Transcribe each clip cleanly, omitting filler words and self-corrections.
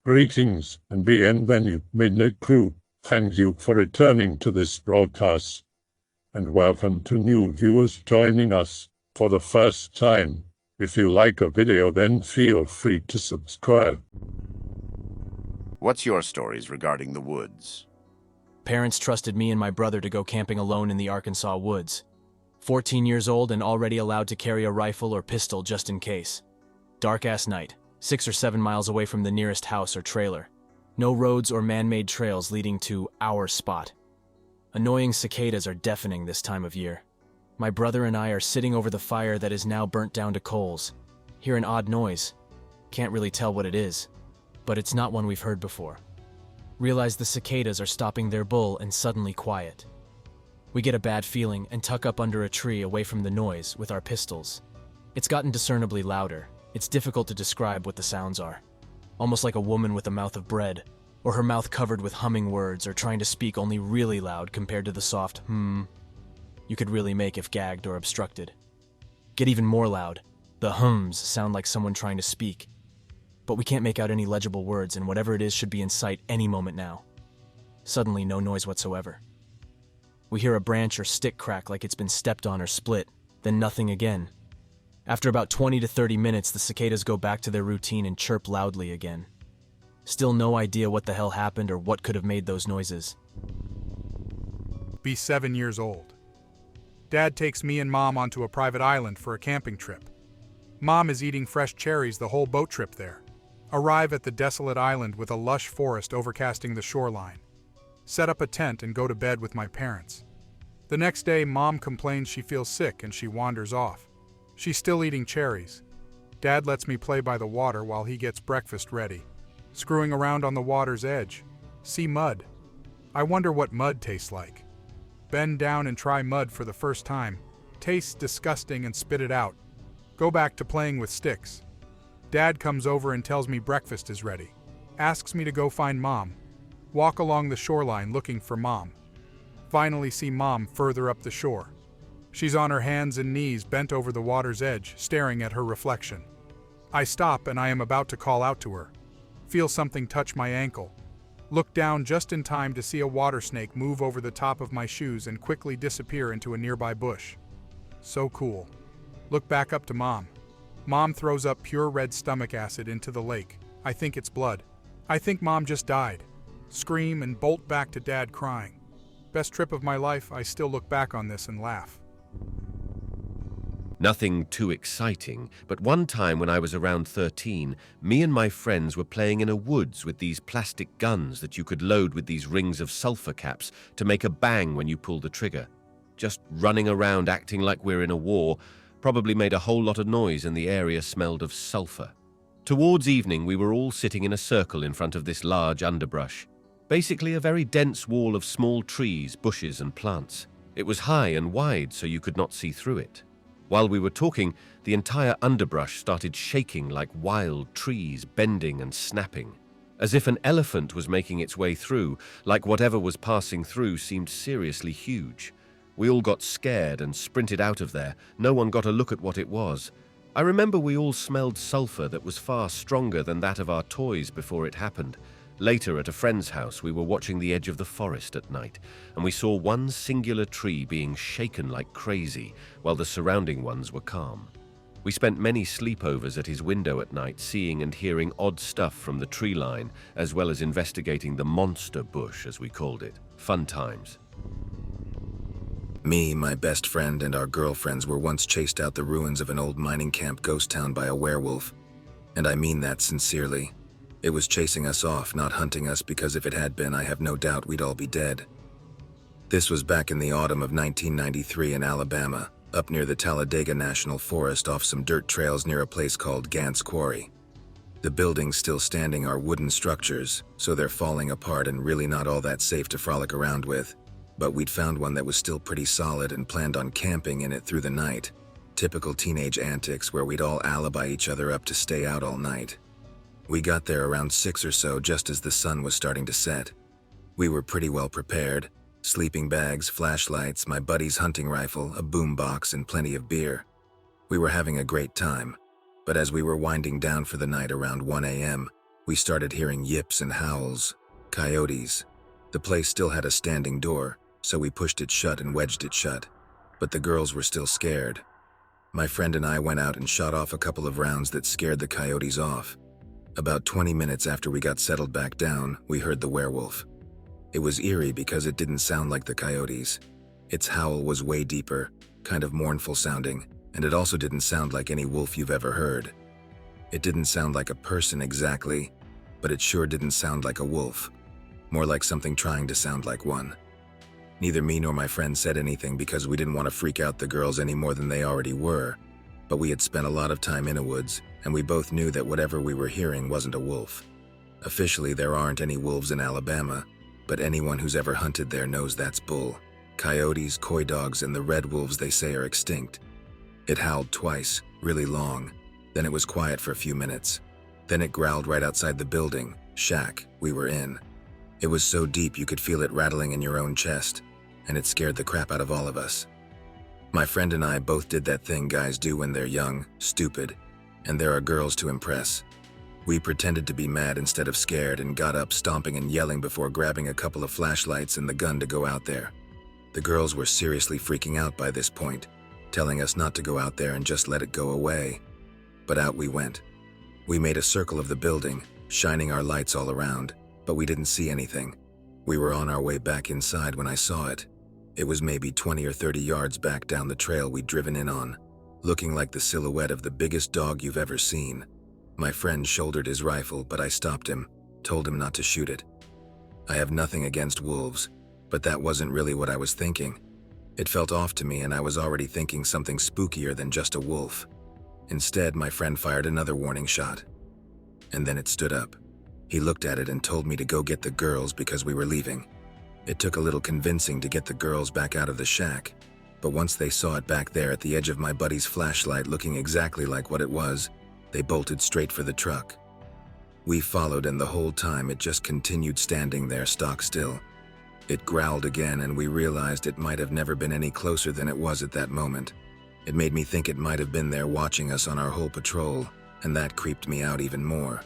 Greetings and bienvenue, Midnight Crew. Thank you for returning to this broadcast, and welcome to new viewers joining us for the first time. If you like a video, then feel free to subscribe. What's your stories regarding the woods? Parents trusted me and my brother to go camping alone in the Arkansas woods. 14 years old and already allowed to carry a rifle or pistol just in case. Dark-ass night, 6 or 7 miles away from the nearest house or trailer. No roads or man-made trails leading to our spot. Annoying cicadas are deafening this time of year. My brother and I are sitting over the fire that is now burnt down to coals. Hear an odd noise. Can't really tell what it is, but it's not one we've heard before. Realize the cicadas are stopping their bull and suddenly quiet. We get a bad feeling and tuck up under a tree away from the noise with our pistols. It's gotten discernibly louder. It's difficult to describe what the sounds are. Almost like a woman with a mouth of bread, or her mouth covered with humming words or trying to speak only really loud compared to the soft you could really make if gagged or obstructed. Get even more loud. The hums sound like someone trying to speak. But we can't make out any legible words, and whatever it is should be in sight any moment now. Suddenly, no noise whatsoever. We hear a branch or stick crack like it's been stepped on or split, then nothing again. After about 20 to 30 minutes, the cicadas go back to their routine and chirp loudly again. Still no idea what the hell happened or what could have made those noises. Be 7 years old. Dad takes me and Mom onto a private island for a camping trip. Mom is eating fresh cherries the whole boat trip there. Arrive at the desolate island with a lush forest overcasting the shoreline. Set up a tent and go to bed with my parents. The next day, Mom complains she feels sick and she wanders off. She's still eating cherries. Dad lets me play by the water while he gets breakfast ready. Screwing around on the water's edge. See mud. I wonder what mud tastes like. Bend down and try mud for the first time. Tastes disgusting and spit it out. Go back to playing with sticks. Dad comes over and tells me breakfast is ready. Asks me to go find Mom. Walk along the shoreline looking for Mom. Finally see Mom further up the shore. She's on her hands and knees bent over the water's edge, staring at her reflection. I stop and I am about to call out to her. Feel something touch my ankle. Look down just in time to see a water snake move over the top of my shoes and quickly disappear into a nearby bush. So cool. Look back up to Mom. Mom throws up pure red stomach acid into the lake. I think it's blood. I think Mom just died. Scream and bolt back to Dad crying. Best trip of my life. I still look back on this and laugh. Nothing too exciting, but one time when I was around 13, me and my friends were playing in a woods with these plastic guns that you could load with these rings of sulfur caps to make a bang when you pulled the trigger. Just running around acting like we're in a war probably made a whole lot of noise and the area smelled of sulfur. Towards evening, we were all sitting in a circle in front of this large underbrush. Basically a very dense wall of small trees, bushes and plants. It was high and wide so you could not see through it. While we were talking, the entire underbrush started shaking like wild trees, bending and snapping. As if an elephant was making its way through, like whatever was passing through seemed seriously huge. We all got scared and sprinted out of there. No one got a look at what it was. I remember we all smelled sulfur that was far stronger than that of our toys before it happened. Later, at a friend's house, we were watching the edge of the forest at night, and we saw one singular tree being shaken like crazy, while the surrounding ones were calm. We spent many sleepovers at his window at night, seeing and hearing odd stuff from the tree line, as well as investigating the monster bush, as we called it. Fun times. Me, my best friend, and our girlfriends were once chased out the ruins of an old mining camp ghost town by a werewolf. And I mean that sincerely. It was chasing us off, not hunting us, because if it had been, I have no doubt we'd all be dead. This was back in the autumn of 1993 in Alabama, up near the Talladega National Forest off some dirt trails near a place called Gant's Quarry. The buildings still standing are wooden structures, so they're falling apart and really not all that safe to frolic around with. But we'd found one that was still pretty solid and planned on camping in it through the night. Typical teenage antics where we'd all alibi each other up to stay out all night. We got there around 6 or so just as the sun was starting to set. We were pretty well prepared. Sleeping bags, flashlights, my buddy's hunting rifle, a boom box, and plenty of beer. We were having a great time. But as we were winding down for the night around 1 a.m., We started hearing yips and howls, coyotes. The place still had a standing door, so we pushed it shut and wedged it shut. But the girls were still scared. My friend and I went out and shot off a couple of rounds that scared the coyotes off. About 20 minutes after we got settled back down, we heard the werewolf. It was eerie because it didn't sound like the coyotes. Its howl was way deeper, kind of mournful sounding, and it also didn't sound like any wolf you've ever heard. It didn't sound like a person exactly, but it sure didn't sound like a wolf. More like something trying to sound like one. Neither me nor my friend said anything because we didn't want to freak out the girls any more than they already were, but we had spent a lot of time in Innawoods, and we both knew that whatever we were hearing wasn't a wolf. Officially, there aren't any wolves in Alabama, but anyone who's ever hunted there knows that's bull. Coyotes, coy dogs, and the red wolves they say are extinct. It howled twice, really long. Then it was quiet for a few minutes. Then it growled right outside the building, shack, we were in. It was so deep you could feel it rattling in your own chest, and it scared the crap out of all of us. My friend and I both did that thing guys do when they're young, stupid, and there are girls to impress. We pretended to be mad instead of scared and got up stomping and yelling before grabbing a couple of flashlights and the gun to go out there. The girls were seriously freaking out by this point, telling us not to go out there and just let it go away. But out we went. We made a circle of the building, shining our lights all around, but we didn't see anything. We were on our way back inside when I saw it. It was maybe 20 or 30 yards back down the trail we'd driven in on, looking like the silhouette of the biggest dog you've ever seen. My friend shouldered his rifle, but I stopped him, told him not to shoot it. I have nothing against wolves, but that wasn't really what I was thinking. It felt off to me and I was already thinking something spookier than just a wolf. Instead, my friend fired another warning shot. And then it stood up. He looked at it and told me to go get the girls because we were leaving. It took a little convincing to get the girls back out of the shack, but once they saw it back there at the edge of my buddy's flashlight looking exactly like what it was, they bolted straight for the truck. We followed and the whole time it just continued standing there stock still. It growled again and we realized it might have never been any closer than it was at that moment. It made me think it might have been there watching us on our whole patrol, and that creeped me out even more.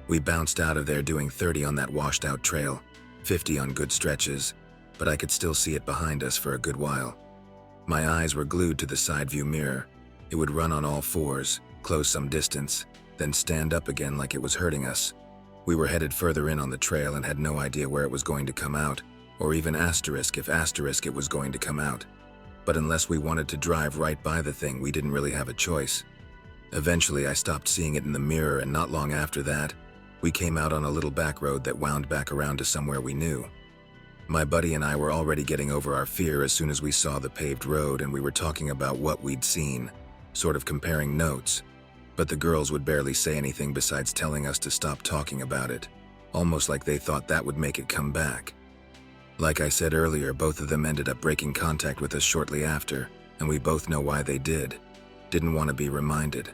We bounced out of there doing 30 on that washed out trail, 50 on good stretches, but I could still see it behind us for a good while. My eyes were glued to the side view mirror. It would run on all fours, close some distance, then stand up again like it was hurting us. We were headed further in on the trail and had no idea where it was going to come out, or even asterisk if asterisk it was going to come out. But unless we wanted to drive right by the thing, we didn't really have a choice. Eventually, I stopped seeing it in the mirror, and not long after that, we came out on a little back road that wound back around to somewhere we knew. My buddy and I were already getting over our fear as soon as we saw the paved road, and we were talking about what we'd seen, sort of comparing notes. But the girls would barely say anything besides telling us to stop talking about it, almost like they thought that would make it come back. Like I said earlier, both of them ended up breaking contact with us shortly after, and we both know why they did. Didn't want to be reminded.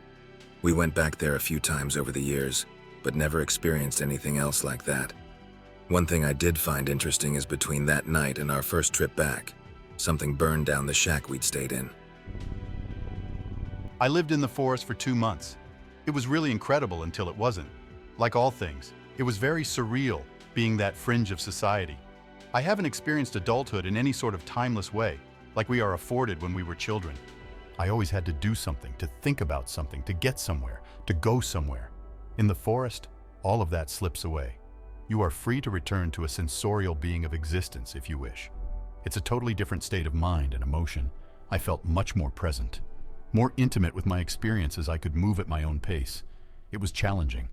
We went back there a few times over the years, but never experienced anything else like that. One thing I did find interesting is between that night and our first trip back, something burned down the shack we'd stayed in. I lived in the forest for 2 months. It was really incredible until it wasn't. Like all things, it was very surreal, being that fringe of society. I haven't experienced adulthood in any sort of timeless way, like we are afforded when we were children. I always had to do something, to think about something, to get somewhere, to go somewhere. In the forest, all of that slips away. You are free to return to a sensorial being of existence if you wish. It's a totally different state of mind and emotion. I felt much more present, more intimate with my experiences. I could move at my own pace. It was challenging.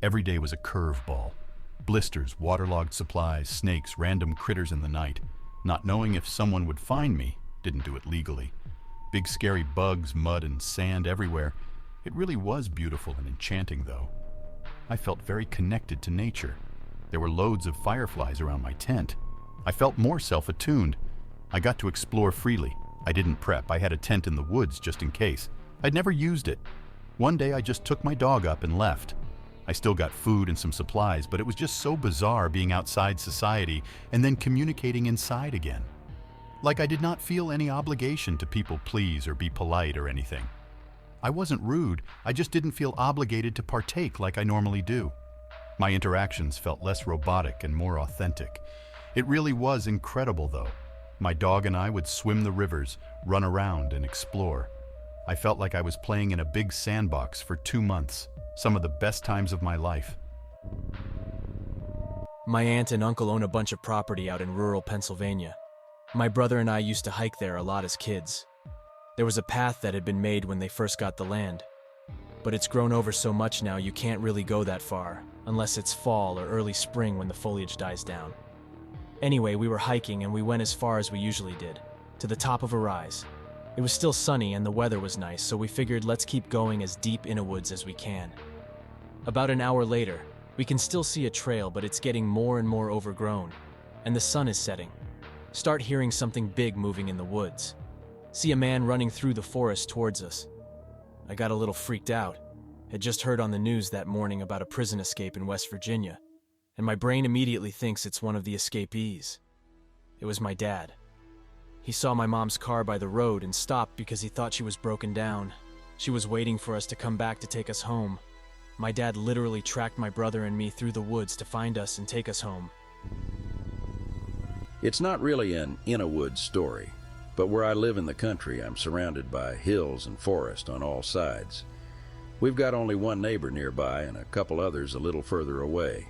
Every day was a curveball. Blisters, waterlogged supplies, snakes, random critters in the night. Not knowing if someone would find me, didn't do it legally. Big scary bugs, mud and sand everywhere. It really was beautiful and enchanting though. I felt very connected to nature. There were loads of fireflies around my tent. I felt more self-attuned. I got to explore freely. I didn't prep. I had a tent in the woods just in case. I'd never used it. One day I just took my dog up and left. I still got food and some supplies, but it was just so bizarre being outside society and then communicating inside again. Like I did not feel any obligation to people please or be polite or anything. I wasn't rude, I just didn't feel obligated to partake like I normally do. My interactions felt less robotic and more authentic. It really was incredible though. My dog and I would swim the rivers, run around and explore. I felt like I was playing in a big sandbox for 2 months, some of the best times of my life. My aunt and uncle own a bunch of property out in rural Pennsylvania. My brother and I used to hike there a lot as kids. There was a path that had been made when they first got the land, but it's grown over so much now you can't really go that far, unless it's fall or early spring when the foliage dies down. Anyway, we were hiking and we went as far as we usually did, to the top of a rise. It was still sunny and the weather was nice, so we figured let's keep going as deep Innawoods as we can. About an hour later, we can still see a trail, but it's getting more and more overgrown, and the sun is setting. Start hearing something big moving in the woods. See a man running through the forest towards us. I got a little freaked out. Had just heard on the news that morning about a prison escape in West Virginia, and my brain immediately thinks it's one of the escapees. It was my dad. He saw my mom's car by the road and stopped because he thought she was broken down. She was waiting for us to come back to take us home. My dad literally tracked my brother and me through the woods to find us and take us home. It's not really an Innawoods story, but where I live in the country, I'm surrounded by hills and forest on all sides. We've got only one neighbor nearby and a couple others a little further away,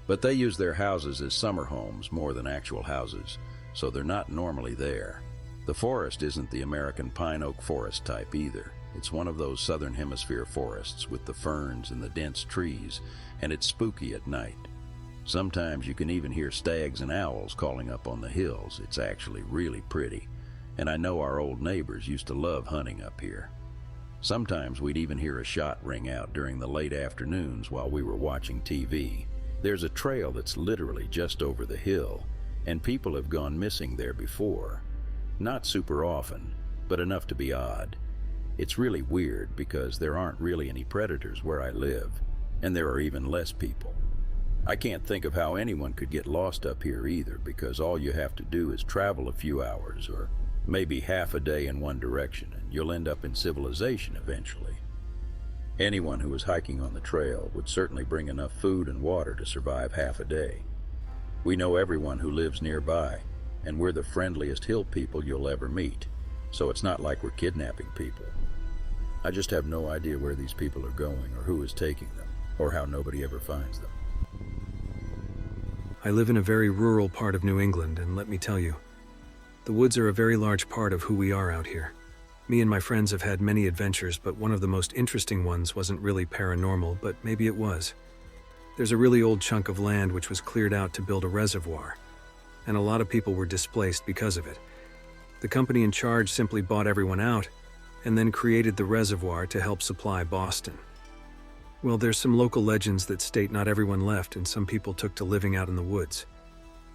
but they use their houses as summer homes more than actual houses, so they're not normally there. The forest isn't the American pine oak forest type either. It's one of those southern hemisphere forests with the ferns and the dense trees, and it's spooky at night. Sometimes you can even hear stags and owls calling up on the hills. It's actually really pretty, and I know our old neighbors used to love hunting up here. Sometimes we'd even hear a shot ring out during the late afternoons while we were watching TV. There's a trail that's literally just over the hill, and people have gone missing there before. Not super often, but enough to be odd. It's really weird because there aren't really any predators where I live, and there are even less people. I can't think of how anyone could get lost up here either, because all you have to do is travel a few hours or maybe half a day in one direction, and you'll end up in civilization eventually. Anyone who was hiking on the trail would certainly bring enough food and water to survive half a day. We know everyone who lives nearby, and we're the friendliest hill people you'll ever meet, so it's not like we're kidnapping people. I just have no idea where these people are going or who is taking them, or how nobody ever finds them. I live in a very rural part of New England, and let me tell you, the woods are a very large part of who we are out here. Me and my friends have had many adventures, but one of the most interesting ones wasn't really paranormal, but maybe it was. There's a really old chunk of land which was cleared out to build a reservoir, and a lot of people were displaced because of it. The company in charge simply bought everyone out, and then created the reservoir to help supply Boston. Well, there's some local legends that state not everyone left and some people took to living out in the woods.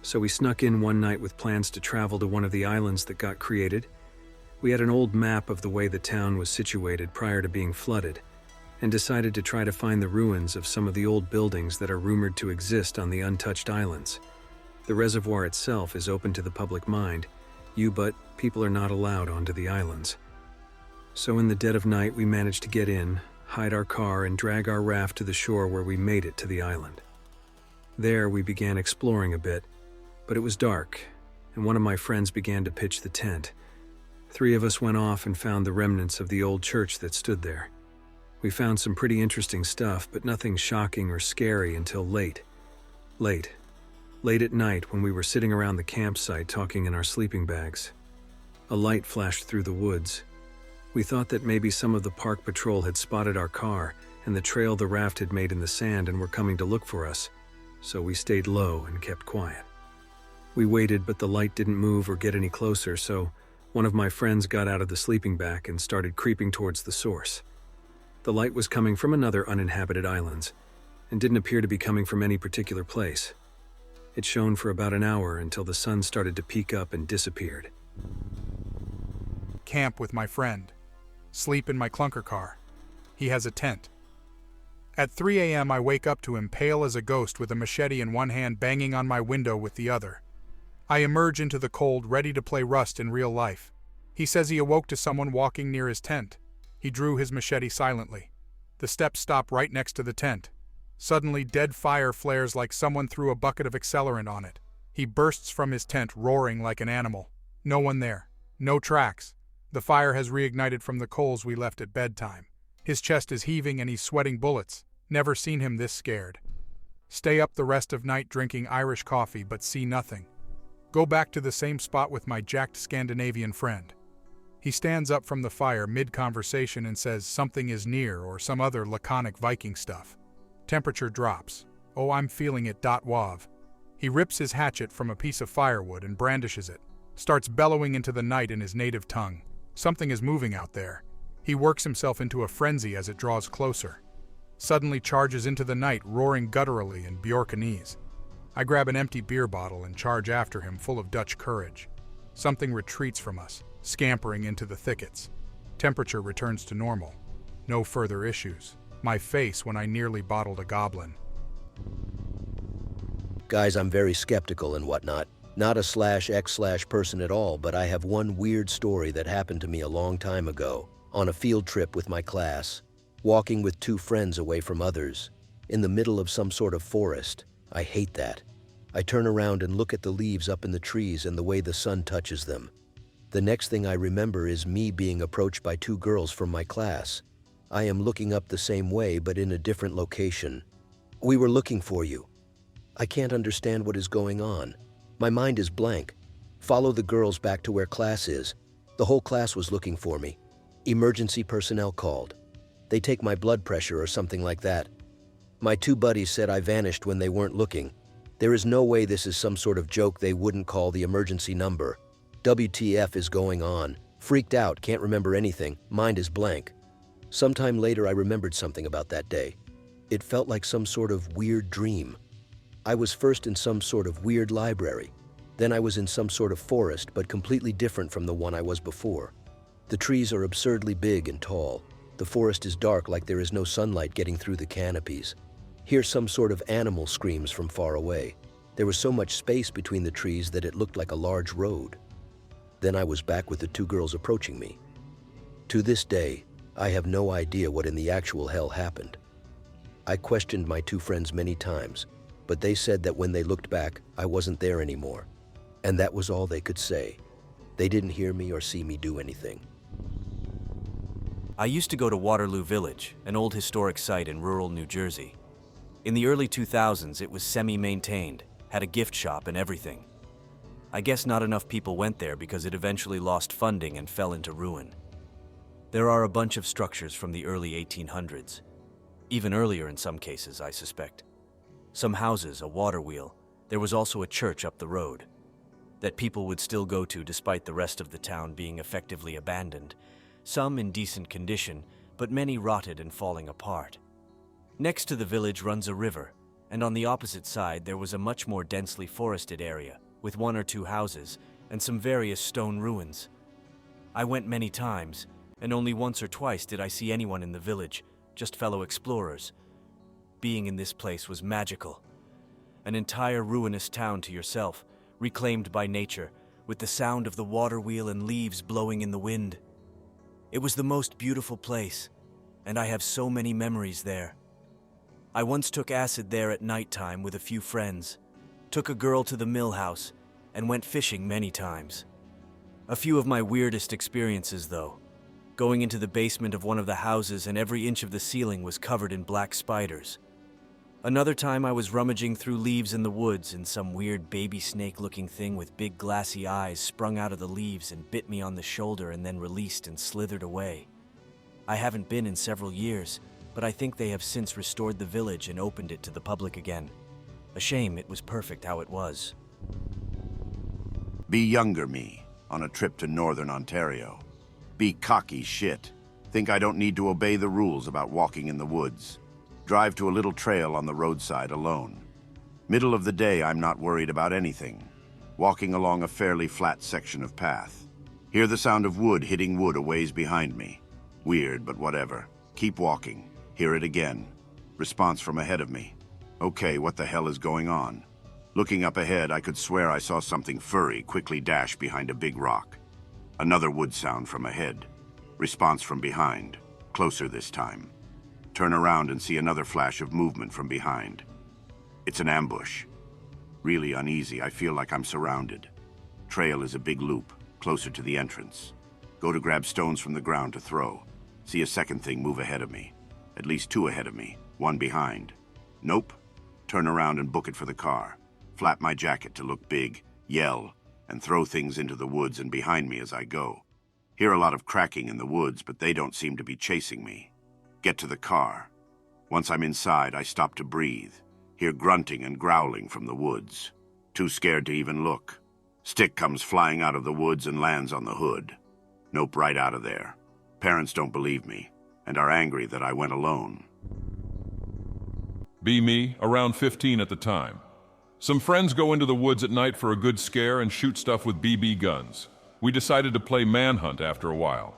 So we snuck in one night with plans to travel to one of the islands that got created. We had an old map of the way the town was situated prior to being flooded, and decided to try to find the ruins of some of the old buildings that are rumored to exist on the untouched islands. The reservoir itself is open to the public mind, but people are not allowed onto the islands. So in the dead of night, we managed to get in, hide our car, and drag our raft to the shore where we made it to the island. There, we began exploring a bit, but it was dark, and one of my friends began to pitch the tent. 3 of us went off and found the remnants of the old church that stood there. We found some pretty interesting stuff, but nothing shocking or scary until late at night when we were sitting around the campsite talking in our sleeping bags. A light flashed through the woods. We thought that maybe some of the park patrol had spotted our car and the trail the raft had made in the sand and were coming to look for us, so we stayed low and kept quiet. We waited, but the light didn't move or get any closer, so one of my friends got out of the sleeping bag and started creeping towards the source. The light was coming from another uninhabited island, and didn't appear to be coming from any particular place. It shone for about an hour until the sun started to peak up and disappeared. Camp with my friend. Sleep in my clunker car. He has a tent. At 3 a.m. I wake up to him pale as a ghost with a machete in one hand banging on my window with the other. I emerge into the cold, ready to play Rust in real life. He says he awoke to someone walking near his tent. He drew his machete silently. The steps stop right next to the tent. Suddenly, dead fire flares like someone threw a bucket of accelerant on it. He bursts from his tent, roaring like an animal. No one there. No tracks. The fire has reignited from the coals we left at bedtime. His chest is heaving and he's sweating bullets. Never seen him this scared. Stay up the rest of night drinking Irish coffee but see nothing. Go back to the same spot with my jacked Scandinavian friend. He stands up from the fire mid-conversation and says something is near or some other laconic Viking stuff. Temperature drops. Oh, I'm feeling it. Wav. He rips his hatchet from a piece of firewood and brandishes it. Starts bellowing into the night in his native tongue. Something is moving out there. He works himself into a frenzy as it draws closer. Suddenly charges into the night, roaring gutturally in Bjorkanese. I grab an empty beer bottle and charge after him, full of Dutch courage. Something retreats from us, scampering into the thickets. Temperature returns to normal. No further issues. My face when I nearly bottled a goblin. Guys, I'm very skeptical and whatnot. Not a /X/ person at all, but I have one weird story that happened to me a long time ago, on a field trip with my class, walking with two friends away from others, in the middle of some sort of forest. I hate that. I turn around and look at the leaves up in the trees and the way the sun touches them. The next thing I remember is me being approached by two girls from my class. I am looking up the same way, but in a different location. We were looking for you. I can't understand what is going on. My mind is blank. Follow the girls back to where class is. The whole class was looking for me. Emergency personnel called. They take my blood pressure or something like that. My two buddies said I vanished when they weren't looking. There is no way this is some sort of joke. They wouldn't call the emergency number. WTF is going on? Freaked out, can't remember anything. Mind is blank. Sometime later I remembered something about that day. It felt like some sort of weird dream. I was first in some sort of weird library. Then I was in some sort of forest, but completely different from the one I was before. The trees are absurdly big and tall. The forest is dark, like there is no sunlight getting through the canopies. Hear some sort of animal screams from far away. There was so much space between the trees that it looked like a large road. Then I was back with the two girls approaching me. To this day, I have no idea what in the actual hell happened. I questioned my two friends many times, but they said that when they looked back, I wasn't there anymore. And that was all they could say. They didn't hear me or see me do anything. I used to go to Waterloo Village, an old historic site in rural New Jersey. In the early 2000s, it was semi-maintained, had a gift shop and everything. I guess not enough people went there because it eventually lost funding and fell into ruin. There are a bunch of structures from the early 1800s. Even earlier in some cases, I suspect. Some houses, a water wheel. There was also a church up the road that people would still go to despite the rest of the town being effectively abandoned. Some in decent condition, but many rotted and falling apart. Next to the village runs a river, and on the opposite side there was a much more densely forested area, with one or two houses and some various stone ruins. I went many times, and only once or twice did I see anyone in the village, just fellow explorers. Being in this place was magical. An entire ruinous town to yourself, reclaimed by nature, with the sound of the water wheel and leaves blowing in the wind. It was the most beautiful place, and I have so many memories there. I once took acid there at nighttime with a few friends, took a girl to the mill house, and went fishing many times. A few of my weirdest experiences, though. Going into the basement of one of the houses and every inch of the ceiling was covered in black spiders. Another time I was rummaging through leaves in the woods and some weird baby snake-looking thing with big glassy eyes sprung out of the leaves and bit me on the shoulder and then released and slithered away. I haven't been in several years, but I think they have since restored the village and opened it to the public again. A shame it was perfect how it was. Be younger me, on a trip to Northern Ontario. Be cocky shit. Think I don't need to obey the rules about walking in the woods. Drive to a little trail on the roadside alone. Middle of the day, I'm not worried about anything. Walking along a fairly flat section of path. Hear the sound of wood hitting wood a ways behind me. Weird, but whatever. Keep walking. Hear it again. Response from ahead of me. Okay, what the hell is going on? Looking up ahead, I could swear I saw something furry quickly dash behind a big rock. Another wood sound from ahead. Response from behind. Closer this time. Turn around and see another flash of movement from behind. It's an ambush. Really uneasy, I feel like I'm surrounded. Trail is a big loop, closer to the entrance. Go to grab stones from the ground to throw. See a second thing move ahead of me. At least two ahead of me, one behind. Nope. Turn around and book it for the car. Flap my jacket to look big, yell, and throw things into the woods and behind me as I go. Hear a lot of cracking in the woods, but they don't seem to be chasing me. Get to the car. Once I'm inside, I stop to breathe. Hear grunting and growling from the woods. Too scared to even look. Stick comes flying out of the woods and lands on the hood. Nope, right out of there. Parents don't believe me, and are angry that I went alone. Be me, around 15 at the time. Some friends go into the woods at night for a good scare and shoot stuff with BB guns. We decided to play manhunt after a while.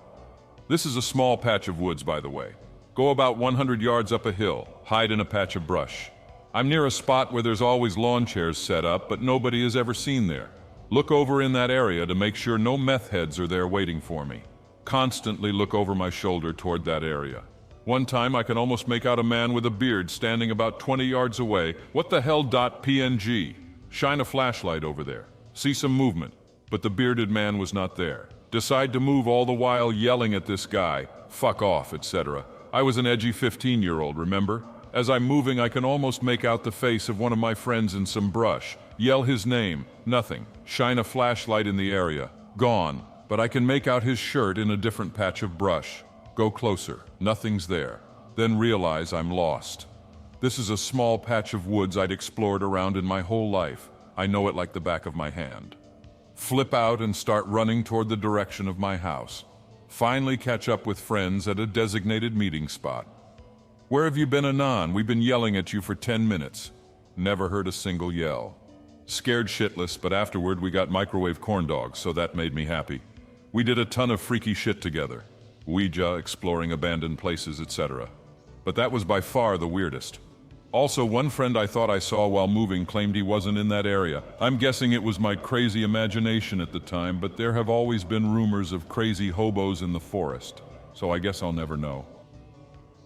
This is a small patch of woods, by the way. Go about 100 yards up a hill, hide in a patch of brush. I'm near a spot where there's always lawn chairs set up, but nobody is ever seen there. Look over in that area to make sure no meth heads are there waiting for me. Constantly look over my shoulder toward that area. One time I can almost make out a man with a beard standing about 20 yards away. What the hell .png? Shine a flashlight over there. See some movement, but the bearded man was not there. Decide to move all the while yelling at this guy, fuck off, etc. I was an edgy 15-year-old, remember? As I'm moving, I can almost make out the face of one of my friends in some brush. Yell his name, nothing. Shine a flashlight in the area, gone. But I can make out his shirt in a different patch of brush. Go closer, nothing's there. Then realize I'm lost. This is a small patch of woods I'd explored around in my whole life. I know it like the back of my hand. Flip out and start running toward the direction of my house. Finally catch up with friends at a designated meeting spot. Where have you been, Anon? We've been yelling at you for 10 minutes. Never heard a single yell. Scared shitless, but afterward we got microwave corn dogs, so that made me happy. We did a ton of freaky shit together. Ouija, exploring abandoned places, etc. But that was by far the weirdest. Also, one friend I thought I saw while moving claimed he wasn't in that area. I'm guessing it was my crazy imagination at the time, but there have always been rumors of crazy hobos in the forest, so I guess I'll never know.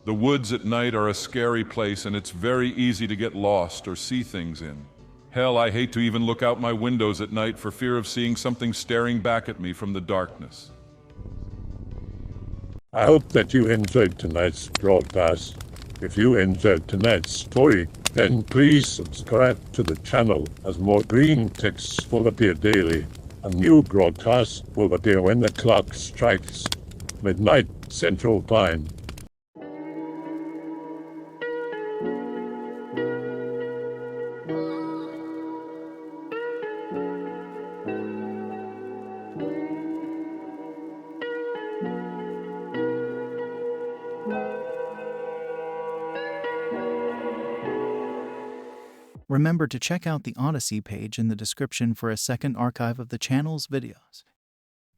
The woods at night are a scary place, and it's very easy to get lost or see things in. Hell, I hate to even look out my windows at night for fear of seeing something staring back at me from the darkness. I hope that you enjoyed tonight's broadcast. If you enjoyed tonight's story, then please subscribe to the channel, as more Greentexts will appear daily. A new broadcast will appear when the clock strikes midnight Central Time. Remember to check out the Odyssey page in the description for a second archive of the channel's videos.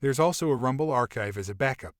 There's also a Rumble archive as a backup.